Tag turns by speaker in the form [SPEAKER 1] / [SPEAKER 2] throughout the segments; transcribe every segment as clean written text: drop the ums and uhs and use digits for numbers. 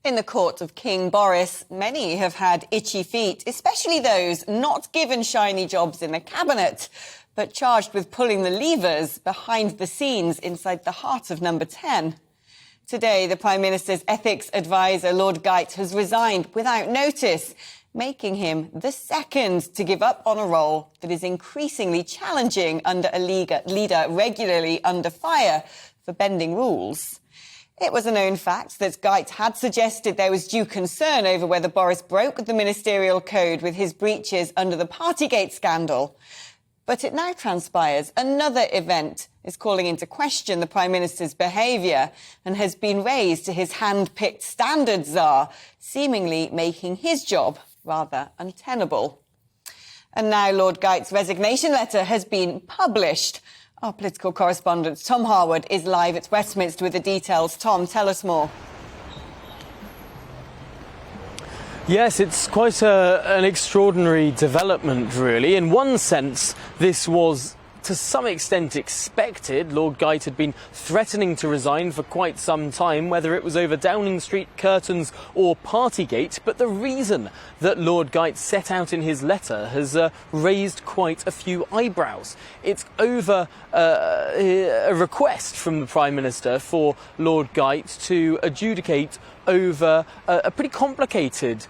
[SPEAKER 1] In the court of King Boris, many have had itchy feet, especially those not given shiny jobs in the cabinet, but charged with pulling the levers behind the scenes inside the heart of Number 10. Today, the Prime Minister's ethics advisor, Lord Geidt, has resigned without notice, making him the second to give up on a role that is increasingly challenging under a leader regularly under fire for bending rules. It was a known fact that Geidt had suggested there was due concern over whether Boris broke the ministerial code with his breaches under the Partygate scandal. But it now transpires another event is calling into question the Prime Minister's behaviour and has been raised to his hand-picked standard czar, seemingly making his job rather untenable. And now Lord Geidt's resignation letter has been published. Our political correspondent Tom Harwood is live at Westminster with the details. Tom, tell us more.
[SPEAKER 2] Yes, it's quite an extraordinary development, really. In one sense, this was to some extent expected. Lord Geidt had been threatening to resign for quite some time, whether it was over Downing Street curtains or Partygate. But the reason that Lord Geidt set out in his letter has raised quite a few eyebrows. It's over a request from the Prime Minister for Lord Geidt to adjudicate over a pretty complicated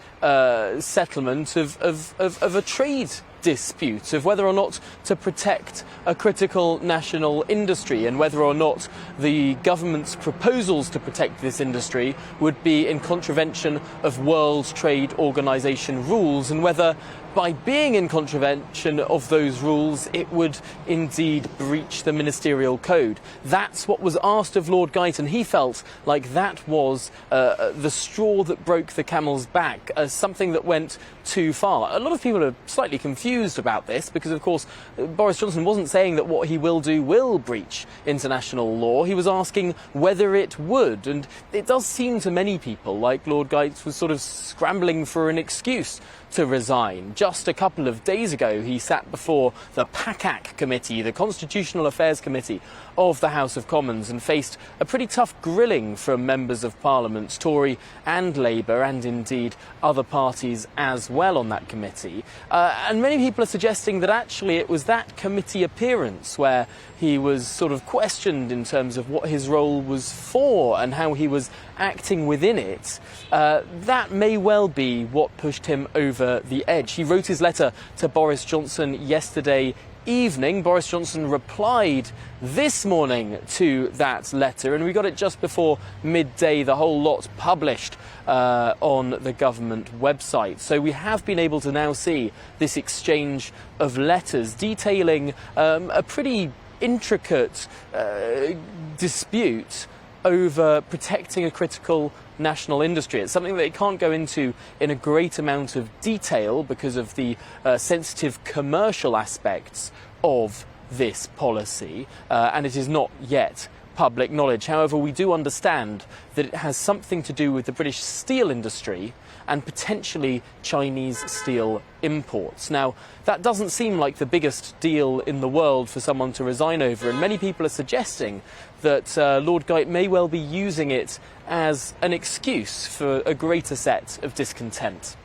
[SPEAKER 2] settlement of a trade dispute, of whether or not to protect a critical national industry and whether or not the government's proposals to protect this industry would be in contravention of World Trade Organization rules, and whether by being in contravention of those rules it would indeed breach the ministerial code. That's what was asked of Lord Geidt, and he felt like that was the straw that broke the camel's back, something that went too far. A lot of people are slightly confused about this because, of course, Boris Johnson wasn't saying that what he will do will breach international law. He was asking whether it would, and it does seem to many people like Lord Geidt was sort of scrambling for an excuse to resign. Just a couple of days ago, he sat before the PACAC committee, the Constitutional Affairs Committee of the House of Commons, and faced a pretty tough grilling from members of Parliament, Tory and Labour, and indeed other parties as well on that committee. And many people are suggesting that actually it was that committee appearance where he was sort of questioned in terms of what his role was for and how he was acting within it. That may well be what pushed him over the edge. He wrote his letter to Boris Johnson yesterday evening. Boris Johnson replied this morning to that letter, and we got it just before midday, the whole lot published on the government website. So we have been able to now see this exchange of letters detailing a pretty intricate dispute over protecting a critical national industry. It's something that they can't go into in a great amount of detail because of the sensitive commercial aspects of this policy, and it is not yet public knowledge. However, we do understand that it has something to do with the British steel industry and potentially Chinese steel imports. Now, that doesn't seem like the biggest deal in the world for someone to resign over, and many people are suggesting that Lord Geidt may well be using it as an excuse for a greater set of discontent.